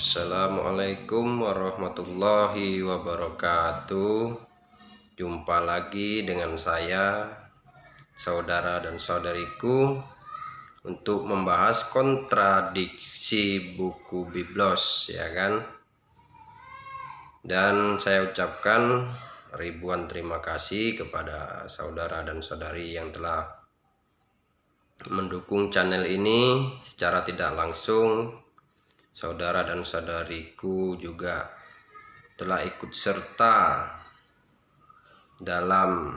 Assalamualaikum warahmatullahi wabarakatuh. Jumpa lagi dengan saya, saudara dan saudariku, untuk membahas kontradiksi buku Biblos, ya kan? Dan saya ucapkan ribuan terima kasih kepada saudara dan saudari yang telah mendukung channel ini secara tidak langsung. Saudara dan saudariku juga telah ikut serta dalam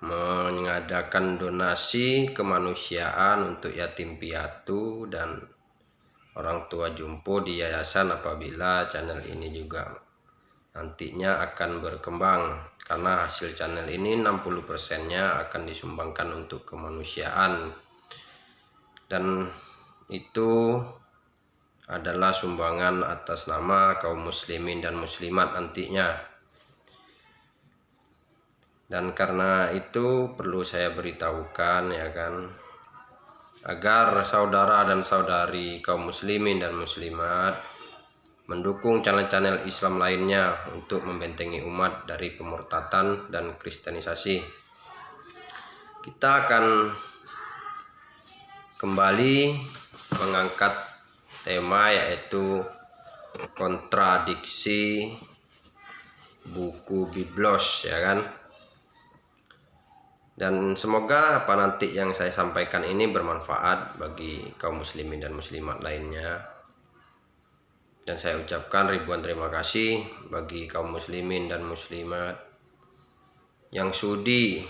mengadakan donasi kemanusiaan untuk yatim piatu dan orang tua jompo di yayasan apabila channel ini juga nantinya akan berkembang, karena hasil channel ini 60%-nya akan disumbangkan untuk kemanusiaan, dan itu adalah sumbangan atas nama kaum muslimin dan muslimat nantinya. Dan karena itu perlu saya beritahukan, ya kan, agar saudara dan saudari kaum muslimin dan muslimat mendukung channel-channel Islam lainnya untuk membentengi umat dari pemurtatan dan kristenisasi. Kita akan kembali mengangkat tema, yaitu kontradiksi buku Biblos, ya kan. Dan semoga apa nanti yang saya sampaikan ini bermanfaat bagi kaum muslimin dan muslimat lainnya. Dan saya ucapkan ribuan terima kasih bagi kaum muslimin dan muslimat yang sudi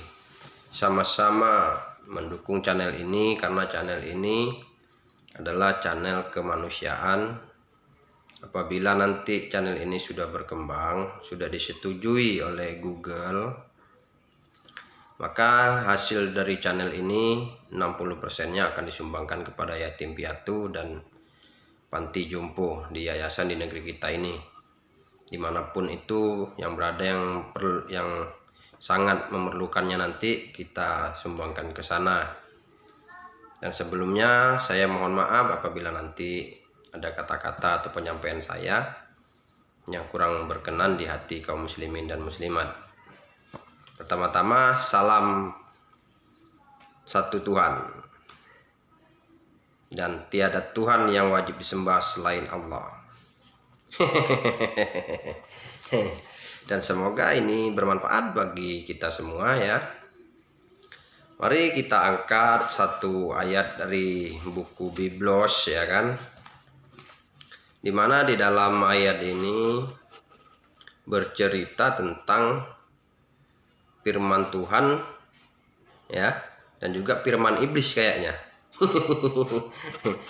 sama-sama mendukung channel ini, karena channel ini adalah channel kemanusiaan. Apabila nanti channel ini sudah berkembang, sudah disetujui oleh Google, maka hasil dari channel ini 60%-nya akan disumbangkan kepada yatim piatu dan panti jompo di yayasan di negeri kita ini, dimanapun itu yang berada, yang sangat memerlukannya, nanti kita sumbangkan ke sana. Dan sebelumnya saya mohon maaf apabila nanti ada kata-kata atau penyampaian saya yang kurang berkenan di hati kaum muslimin dan muslimat. Pertama-tama, salam satu Tuhan, dan tiada Tuhan yang wajib disembah selain Allah. Dan semoga ini bermanfaat bagi kita semua, ya. Mari kita angkat satu ayat dari buku Biblos, ya kan, dimana di dalam ayat ini bercerita tentang firman Tuhan, ya, dan juga firman iblis kayaknya.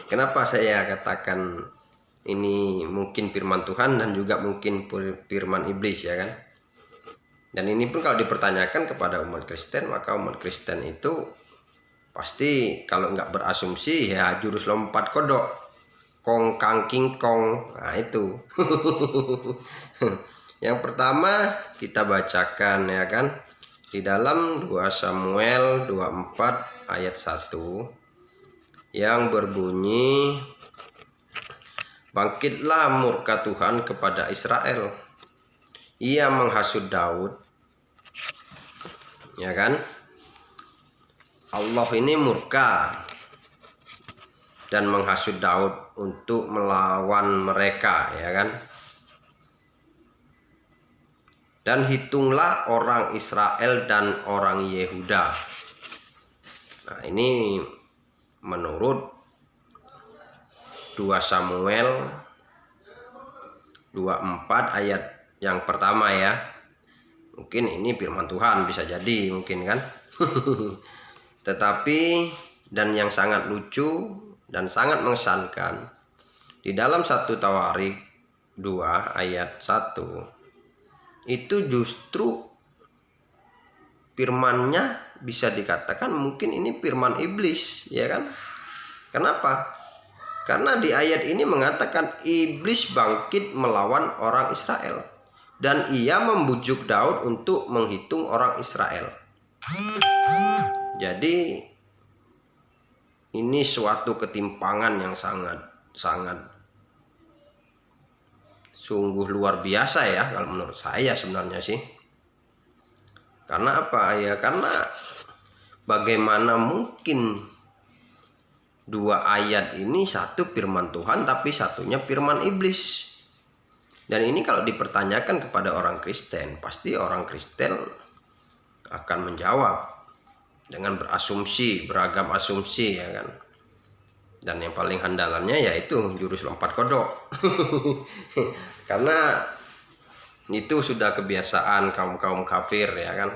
Kenapa saya katakan ini mungkin firman Tuhan dan juga mungkin firman iblis, ya kan? Dan ini pun kalau dipertanyakan kepada umat Kristen, maka umat Kristen itu pasti kalau nggak berasumsi ya jurus lompat kodok, kong kang king kong. Nah itu. Yang pertama kita bacakan, ya kan, di dalam 2 Samuel 24 ayat 1 yang berbunyi, bangkitlah murka Tuhan kepada Israel, ia menghasut Daud. Ya kan, Allah ini murka dan menghasut Daud untuk melawan mereka, ya kan. Dan hitunglah orang Israel dan orang Yehuda. Nah ini menurut 2 Samuel 24 ayat yang pertama, ya. Mungkin ini firman Tuhan, bisa jadi mungkin kan. Tetapi dan yang sangat lucu dan sangat mengesankan, di dalam 1 Tawarik 2 ayat 1 itu justru firmannya bisa dikatakan mungkin ini firman iblis, ya kan. Kenapa? Karena di ayat ini mengatakan iblis bangkit melawan orang Israel dan ia membujuk Daud untuk menghitung orang Israel. Jadi ini suatu ketimpangan yang sangat sungguh luar biasa ya kalau menurut saya sebenarnya sih. Karena apa ya? Karena bagaimana mungkin dua ayat ini satu firman Tuhan tapi satunya firman iblis. Dan ini kalau dipertanyakan kepada orang Kristen, pasti orang Kristen akan menjawab dengan berasumsi, beragam asumsi ya kan. Dan yang paling handalannya yaitu jurus lompat kodok. Karena itu sudah kebiasaan kaum kafir ya kan.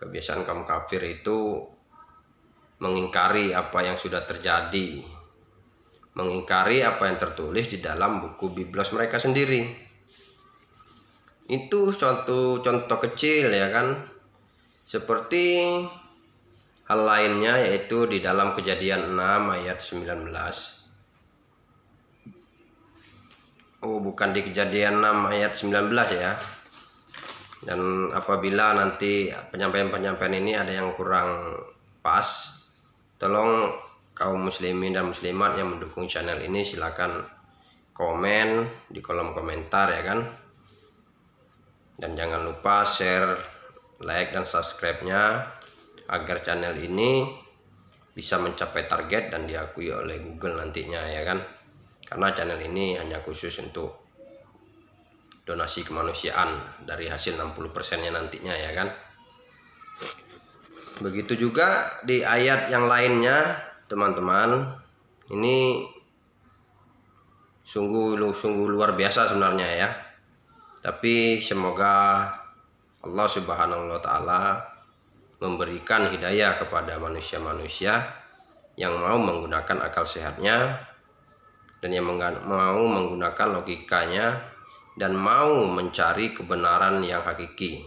Kebiasaan kaum kafir itu mengingkari apa yang sudah terjadi, mengingkari apa yang tertulis di dalam buku biblos mereka sendiri. Itu contoh kecil ya kan. Seperti hal lainnya yaitu di dalam Kejadian 6 ayat 19. Oh, bukan di Kejadian 6 ayat 19 ya. Dan apabila nanti penyampaian ini ada yang kurang pas, tolong kaum muslimin dan muslimat yang mendukung channel ini silakan komen di kolom komentar ya kan. Dan jangan lupa share, like dan subscribe-nya agar channel ini bisa mencapai target dan diakui oleh Google nantinya ya kan. Karena channel ini hanya khusus untuk donasi kemanusiaan dari hasil 60%-nya nantinya ya kan. Begitu juga di ayat yang lainnya teman-teman. Ini sungguh luar biasa sebenarnya ya. Tapi semoga Allah Subhanahu wa taala memberikan hidayah kepada manusia-manusia yang mau menggunakan akal sehatnya dan yang mau menggunakan logikanya dan mau mencari kebenaran yang hakiki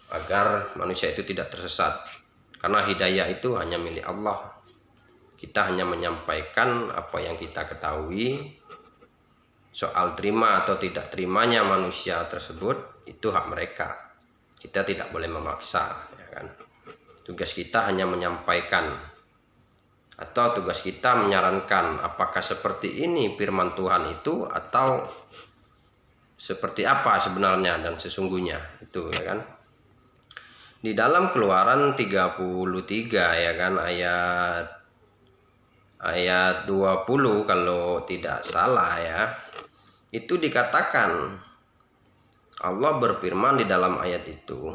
agar manusia itu tidak tersesat. Karena hidayah itu hanya milik Allah. Kita hanya menyampaikan apa yang kita ketahui. Soal terima atau tidak terimanya manusia tersebut itu hak mereka. Kita tidak boleh memaksa ya kan. Tugas kita hanya menyampaikan, atau tugas kita menyarankan apakah seperti ini firman Tuhan itu atau seperti apa sebenarnya dan sesungguhnya itu ya kan. Di dalam Keluaran 33 ya kan ayat 20 kalau tidak salah ya. Itu dikatakan Allah berfirman di dalam ayat itu,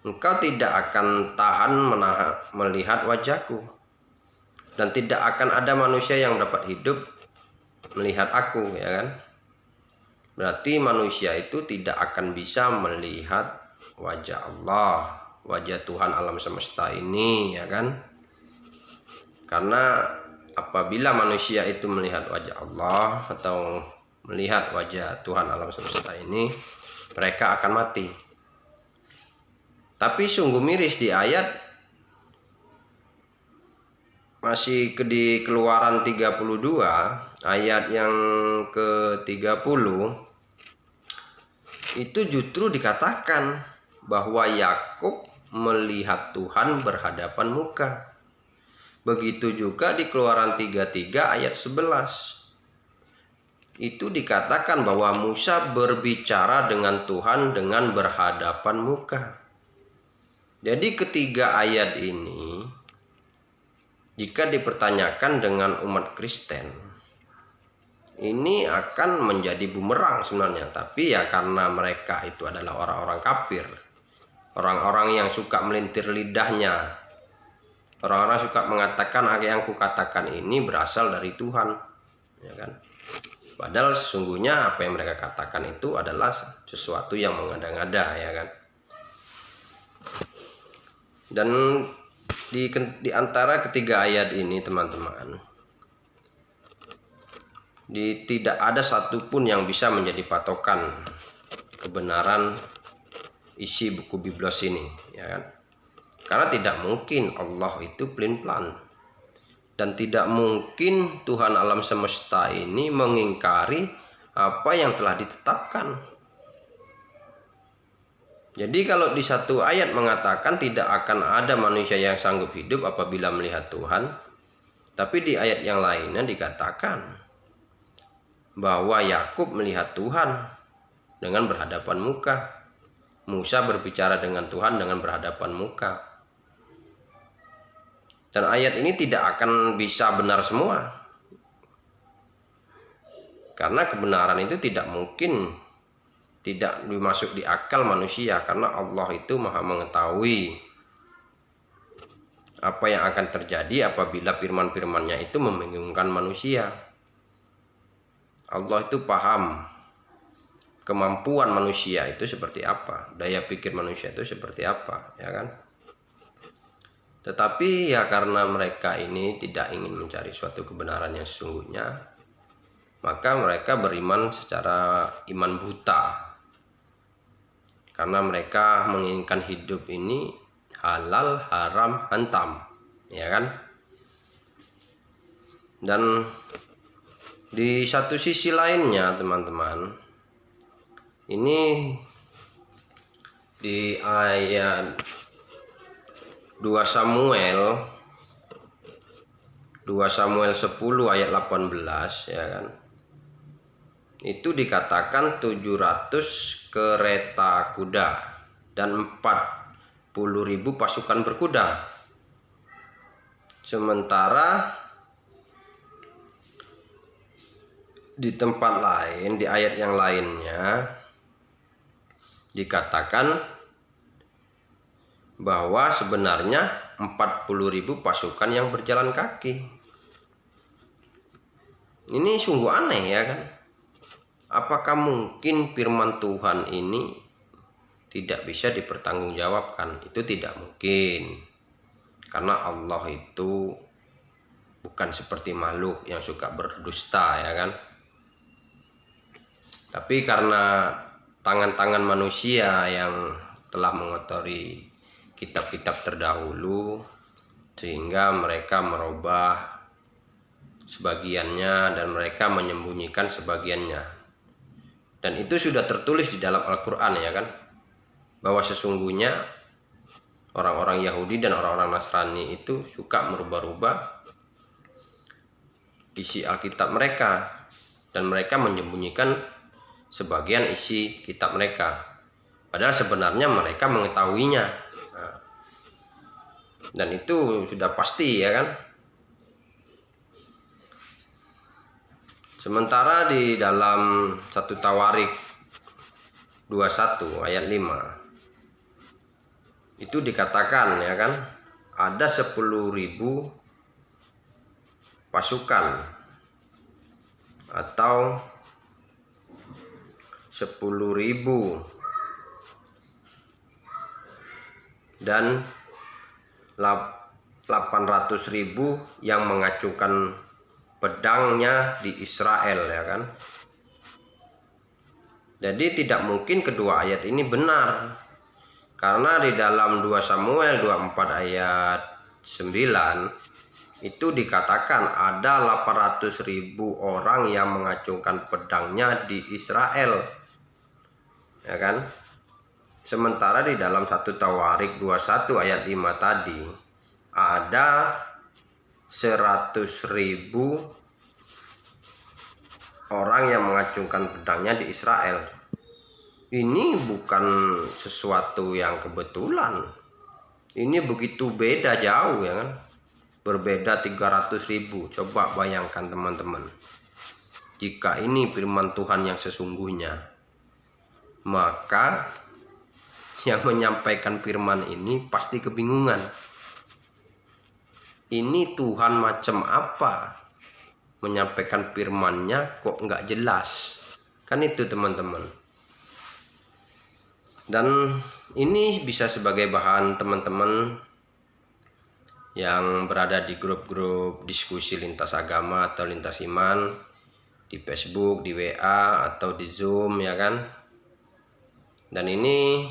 engkau tidak akan tahan melihat wajahku, dan tidak akan ada manusia yang dapat hidup melihat aku ya kan. Berarti manusia itu tidak akan bisa melihat wajah Allah, wajah Tuhan alam semesta ini ya kan. Karena apabila manusia itu melihat wajah Allah atau melihat wajah Tuhan alam semesta ini, mereka akan mati. Tapi sungguh miris di ayat masih di Keluaran 32 ayat yang ke-30 itu justru dikatakan bahwa Yakub melihat Tuhan berhadapan muka. Begitu juga di Keluaran 33 ayat 11. Itu dikatakan bahwa Musa berbicara dengan Tuhan dengan berhadapan muka. Jadi ketiga ayat ini jika dipertanyakan dengan umat Kristen, ini akan menjadi bumerang sebenarnya. Tapi ya karena mereka itu adalah orang-orang kafir, orang-orang yang suka melintir lidahnya, orang-orang suka mengatakan apa yang kukatakan ini berasal dari Tuhan ya kan. Padahal sesungguhnya apa yang mereka katakan itu adalah sesuatu yang mengada-ngada ya kan. Dan di antara ketiga ayat ini teman-teman, tidak ada satupun yang bisa menjadi patokan kebenaran isi buku biblos ini ya kan. Karena tidak mungkin Allah itu pelin-pelan. Dan tidak mungkin Tuhan alam semesta ini mengingkari apa yang telah ditetapkan. Jadi kalau di satu ayat mengatakan tidak akan ada manusia yang sanggup hidup apabila melihat Tuhan, tapi di ayat yang lainnya dikatakan bahwa Yakub melihat Tuhan dengan berhadapan muka. Musa berbicara dengan Tuhan dengan berhadapan muka. Dan ayat ini tidak akan bisa benar semua. Karena kebenaran itu tidak mungkin tidak dimasuk di akal manusia, karena Allah itu Maha mengetahui apa yang akan terjadi apabila firman-firmannya itu membingungkan manusia. Allah itu paham kemampuan manusia itu seperti apa, daya pikir manusia itu seperti apa, ya kan? Tetapi ya karena mereka ini tidak ingin mencari suatu kebenaran yang sesungguhnya, maka mereka beriman secara iman buta. Karena mereka menginginkan hidup ini halal, haram, hantam, ya kan? Dan di satu sisi lainnya teman-teman, ini di ayat 2 Samuel 10 ayat 18, ya kan? Itu dikatakan 700 kereta kuda dan 40.000 pasukan berkuda. Sementara di tempat lain, di ayat yang lainnya dikatakan bahwa sebenarnya 40.000 pasukan yang berjalan kaki. Ini sungguh aneh, ya kan? Apakah mungkin firman Tuhan ini tidak bisa dipertanggungjawabkan? Itu tidak mungkin. Karena Allah itu bukan seperti makhluk yang suka berdusta, ya kan? Tapi karena tangan-tangan manusia yang telah mengotori kitab-kitab terdahulu, sehingga mereka merubah sebagiannya dan mereka menyembunyikan sebagiannya. Dan itu sudah tertulis di dalam Al-Quran, ya kan, bahwa sesungguhnya orang-orang Yahudi dan orang-orang Nasrani itu suka merubah-rubah isi Alkitab mereka, dan mereka menyembunyikan sebagian isi kitab mereka, padahal sebenarnya mereka mengetahuinya. Dan itu sudah pasti, ya kan. Sementara di dalam 1 Tawarik 21 ayat 5 itu dikatakan, ya kan, ada 10.000 pasukan atau 10.000 dan 800.000 yang mengacungkan pedangnya di Israel, ya kan. Jadi tidak mungkin kedua ayat ini benar, karena di dalam 2 Samuel 24 ayat 9 itu dikatakan ada 800.000 orang yang mengacungkan pedangnya di Israel, ya kan. Sementara di dalam 1 Tawarik 21 ayat 5 tadi ada 100.000 orang yang mengacungkan pedangnya di Israel. Ini bukan sesuatu yang kebetulan. Ini begitu beda jauh, ya kan. Berbeda 300.000. Coba bayangkan teman-teman. Jika ini firman Tuhan yang sesungguhnya, maka yang menyampaikan firman ini pasti kebingungan. Ini Tuhan macam apa? Menyampaikan firman-Nya kok nggak jelas? Kan itu teman-teman. Dan ini bisa sebagai bahan teman-teman yang berada di grup-grup diskusi lintas agama atau lintas iman, di Facebook, di WA, atau di Zoom, ya kan. Dan ini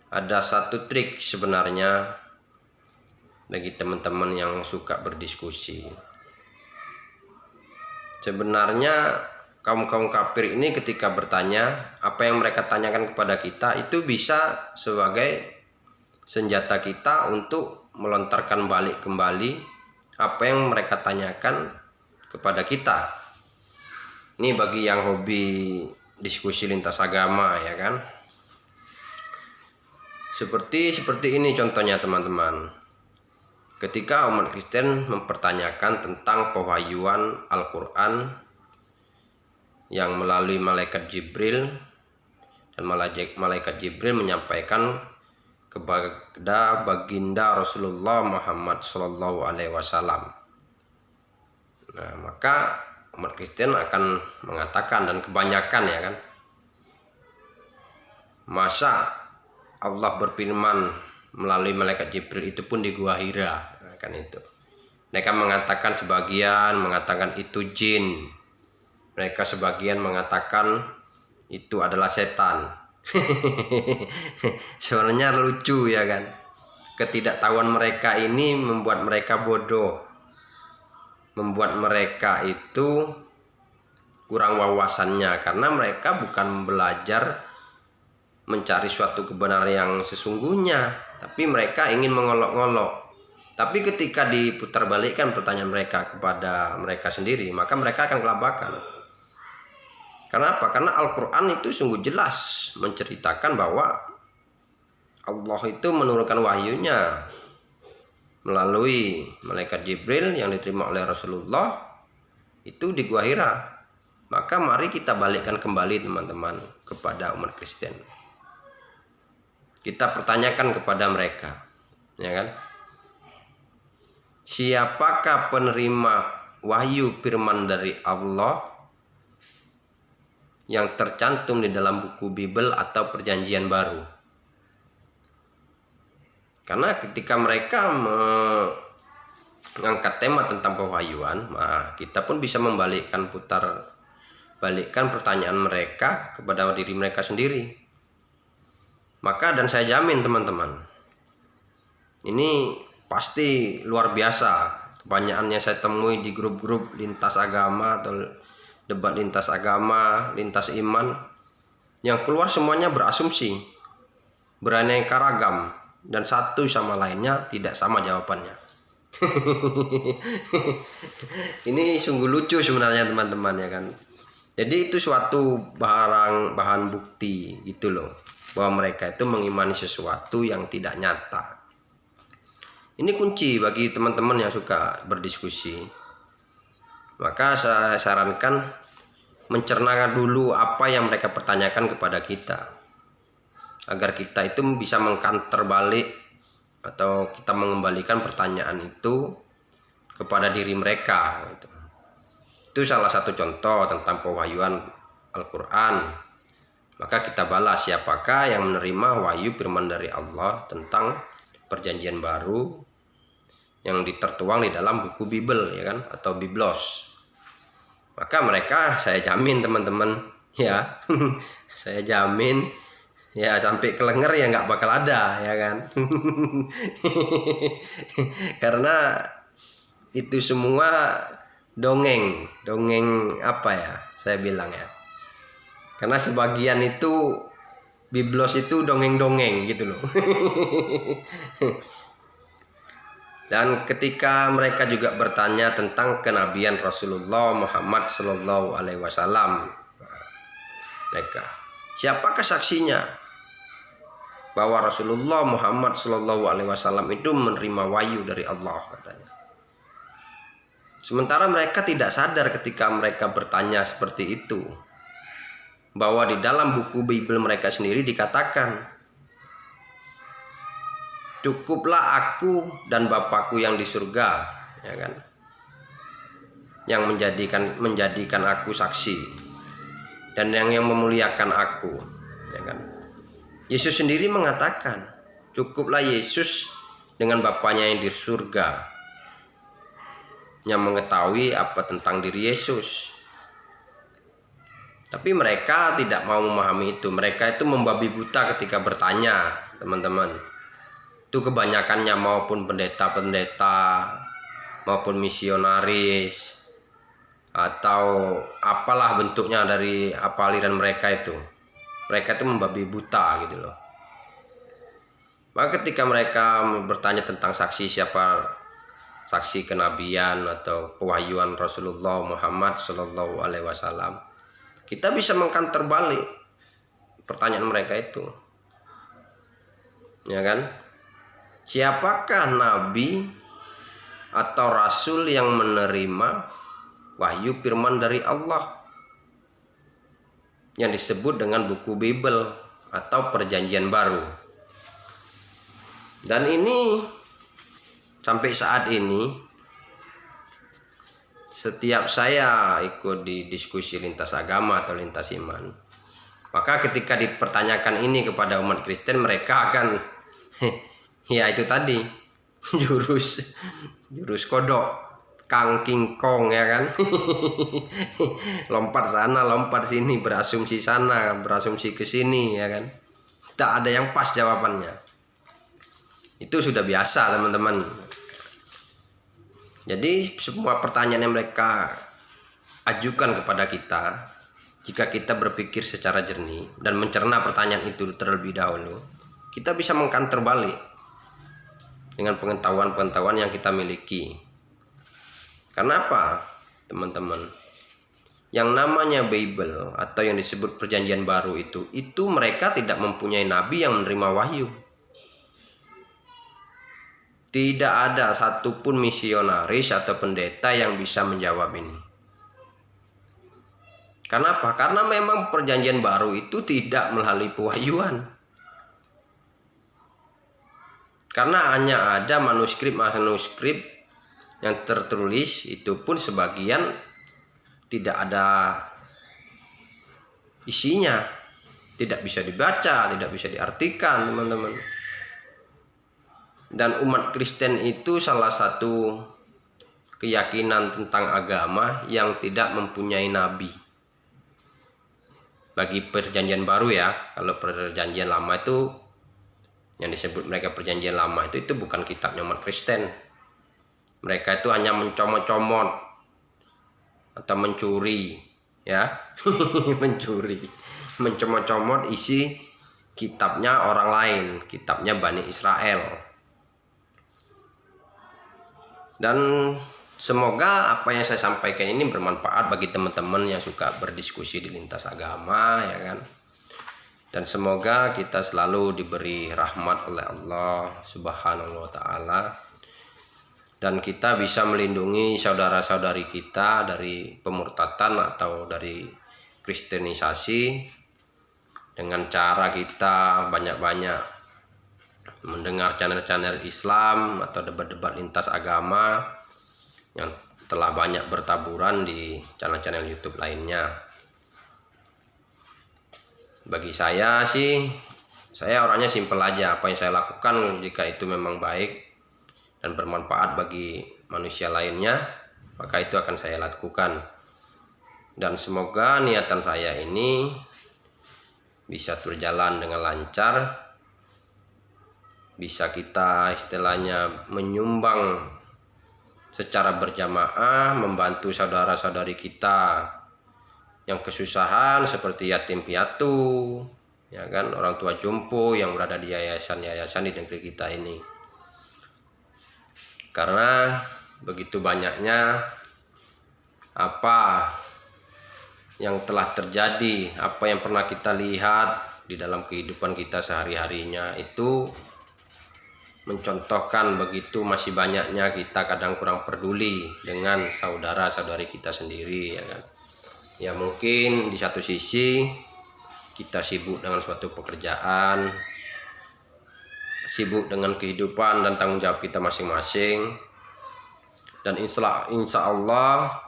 ada satu trik sebenarnya bagi teman-teman yang suka berdiskusi. Sebenarnya kaum-kaum kafir ini ketika bertanya, apa yang mereka tanyakan kepada kita itu bisa sebagai senjata kita untuk melontarkan balik kembali apa yang mereka tanyakan kepada kita. Ini bagi yang hobi diskusi lintas agama, ya kan. Seperti ini contohnya teman-teman. Ketika umat Kristen mempertanyakan tentang pewahyuan Al-Quran yang melalui malaikat Jibril, dan malaikat Jibril menyampaikan kepada baginda Rasulullah Muhammad SAW. Nah, maka umat Kristen akan mengatakan, dan kebanyakan, ya kan, masa Allah berfirman melalui malaikat Jibril itu pun di Gua Hira, nah, kan itu. Mereka mengatakan, sebagian mengatakan itu jin, mereka sebagian mengatakan itu adalah setan. Sebenarnya lucu, ya kan. Ketidaktahuan mereka ini membuat mereka bodoh, membuat mereka itu kurang wawasannya, karena mereka bukan belajar mencari suatu kebenaran yang sesungguhnya, tapi mereka ingin mengolok-ngolok. Tapi ketika diputarbalikkan pertanyaan mereka kepada mereka sendiri, maka mereka akan kelabakan. Karena apa? Karena Al-Quran itu sungguh jelas menceritakan bahwa Allah itu menurunkan wahyunya melalui malaikat Jibril yang diterima oleh Rasulullah itu di Gua Hira. Maka mari kita balikkan kembali teman-teman kepada umat Kristen. Kita pertanyakan kepada mereka, ya kan? Siapakah penerima wahyu firman dari Allah yang tercantum di dalam buku Bible atau Perjanjian Baru? Karena ketika mereka mengangkat tema tentang pewahyuan, nah kita pun bisa balikkan pertanyaan mereka kepada diri mereka sendiri. Maka, dan saya jamin teman-teman, ini pasti luar biasa. Kebanyakan yang saya temui di grup-grup lintas agama atau debat lintas agama, lintas iman, yang keluar semuanya berasumsi, beraneka ragam, dan satu sama lainnya tidak sama jawabannya. Ini sungguh lucu sebenarnya teman-teman, ya kan. Jadi itu suatu bahan bukti gitu loh, bahwa mereka itu mengimani sesuatu yang tidak nyata. Ini kunci bagi teman-teman yang suka berdiskusi. Maka saya sarankan mencerna dulu apa yang mereka pertanyakan kepada kita, agar kita itu bisa mengkanter balik atau kita mengembalikan pertanyaan itu kepada diri mereka. Itu salah satu contoh tentang pewahyuan Al-Quran. Maka kita balas siapakah yang menerima wahyu firman dari Allah tentang Perjanjian Baru yang ditertuang di dalam buku Bible, ya kan, atau Biblos. Maka mereka, saya jamin teman-teman, ya, saya jamin, ya, sampai kelenger ya nggak bakal ada, ya kan. Karena itu semua dongeng apa ya, saya bilang ya. Karena sebagian itu Biblos itu dongeng-dongeng gitu loh. Dan ketika mereka juga bertanya tentang kenabian Rasulullah Muhammad SAW, mereka, siapakah saksinya bahwa Rasulullah Muhammad SAW itu menerima wahyu dari Allah, katanya. Sementara mereka tidak sadar ketika mereka bertanya seperti itu, bahwa di dalam buku Bible mereka sendiri dikatakan, cukuplah aku dan Bapakku yang di surga, ya kan, yang menjadikan aku saksi, dan yang memuliakan aku, ya kan. Yesus sendiri mengatakan, cukuplah Yesus dengan Bapaknya yang di surga yang mengetahui apa tentang diri Yesus. Tapi mereka tidak mau memahami itu. Mereka itu membabi buta ketika bertanya, teman-teman. Itu kebanyakannya, maupun pendeta-pendeta, maupun misionaris, atau apalah bentuknya dari apa aliran mereka itu. Mereka itu membabi buta gitu loh. Maka ketika mereka bertanya tentang saksi, siapa saksi kenabian atau pewahyuan Rasulullah Muhammad SAW, kita bisa mengkanter balik pertanyaan mereka itu. Ya kan? Siapakah nabi atau rasul yang menerima wahyu firman dari Allah yang disebut dengan buku Bible atau Perjanjian Baru? Dan ini sampai saat ini, setiap saya ikut di diskusi lintas agama atau lintas iman, maka ketika dipertanyakan ini kepada umat Kristen, mereka akan ya itu tadi, jurus kodok, Kang King Kong, ya kan. Lompat sana, lompat sini, berasumsi sana, berasumsi ke sini, ya kan. Tak ada yang pas jawabannya. Itu sudah biasa, teman-teman. Jadi semua pertanyaan yang mereka ajukan kepada kita, jika kita berpikir secara jernih dan mencerna pertanyaan itu terlebih dahulu, kita bisa mengkanter balik dengan pengetahuan-pengetahuan yang kita miliki. Karena apa, teman-teman? Yang namanya Bible atau yang disebut Perjanjian Baru itu mereka tidak mempunyai nabi yang menerima wahyu. Tidak ada satupun misionaris atau pendeta yang bisa menjawab ini. Karena apa? Karena memang Perjanjian Baru itu tidak melalui pewahyuan. Karena hanya ada manuskrip yang tertulis, itu pun sebagian tidak ada isinya, tidak bisa dibaca, tidak bisa diartikan, teman-teman. Dan umat Kristen itu salah satu keyakinan tentang agama yang tidak mempunyai nabi. Bagi Perjanjian Baru ya, kalau Perjanjian Lama itu yang disebut mereka Perjanjian Lama itu bukan kitabnya umat Kristen. Mereka itu hanya mencomot-comot atau mencuri, ya. Mencomot-comot isi kitabnya orang lain, kitabnya Bani Israel. Dan semoga apa yang saya sampaikan ini bermanfaat bagi teman-teman yang suka berdiskusi di lintas agama, ya kan. Dan semoga kita selalu diberi rahmat oleh Allah Subhanahu wa taala, dan kita bisa melindungi saudara-saudari kita dari pemurtatan atau dari kristenisasi dengan cara kita banyak-banyak mendengar channel-channel Islam atau debat-debat lintas agama yang telah banyak bertaburan di channel-channel YouTube lainnya. Bagi saya sih, saya orangnya simpel aja. Apa yang saya lakukan jika itu memang baik dan bermanfaat bagi manusia lainnya, maka itu akan saya lakukan. Dan semoga niatan saya ini bisa berjalan dengan lancar, bisa kita istilahnya menyumbang secara berjamaah, membantu saudara-saudari kita yang kesusahan seperti yatim piatu, ya kan, orang tua jompo yang berada di yayasan-yayasan di negeri kita ini. Karena begitu banyaknya apa yang telah terjadi, apa yang pernah kita lihat di dalam kehidupan kita sehari-harinya, itu mencontohkan begitu masih banyaknya kita kadang kurang peduli dengan saudara-saudari kita sendiri, ya kan. Ya mungkin di satu sisi kita sibuk dengan suatu pekerjaan, sibuk dengan kehidupan dan tanggung jawab kita masing-masing. Dan insya Allah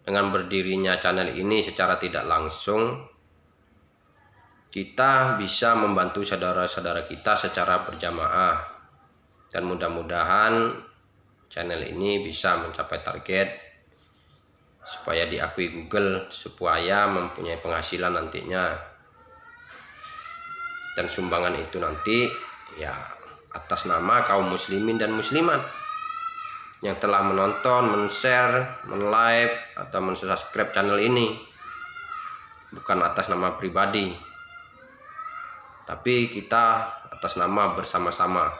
dengan berdirinya channel ini secara tidak langsung kita bisa membantu saudara-saudara kita secara berjamaah, dan mudah-mudahan channel ini bisa mencapai target supaya diakui Google, supaya mempunyai penghasilan nantinya. Dan sumbangan itu nanti ya atas nama kaum muslimin dan muslimat yang telah menonton, men-share, men-like atau men-subscribe channel ini, bukan atas nama pribadi, tapi kita atas nama bersama-sama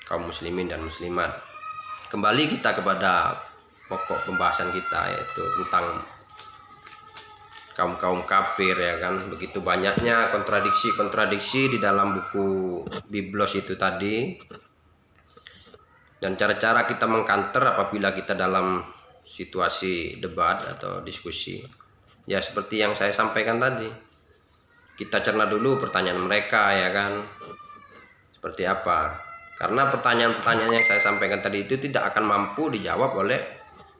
kaum muslimin dan muslimat. Kembali kita kepada pokok pembahasan kita, yaitu tentang kaum kafir, ya kan. Begitu banyaknya kontradiksi di dalam buku Biblos itu tadi, dan cara-cara kita mengkanter apabila kita dalam situasi debat atau diskusi, ya seperti yang saya sampaikan tadi, kita cerna dulu pertanyaan mereka, ya kan, seperti apa. Karena pertanyaan-pertanyaan yang saya sampaikan tadi itu tidak akan mampu dijawab oleh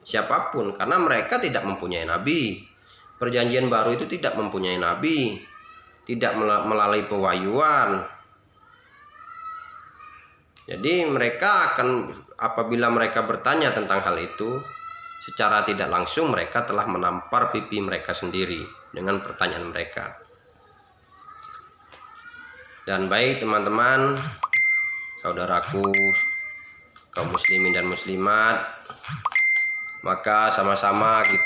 siapapun, karena mereka tidak mempunyai nabi. Perjanjian baru itu tidak mempunyai nabi, tidak melalui pewahyuan. Jadi mereka akan, apabila mereka bertanya tentang hal itu, secara tidak langsung mereka telah menampar pipi mereka sendiri dengan pertanyaan mereka. Dan baik teman-teman, saudaraku kaum muslimin dan muslimat, maka sama-sama kita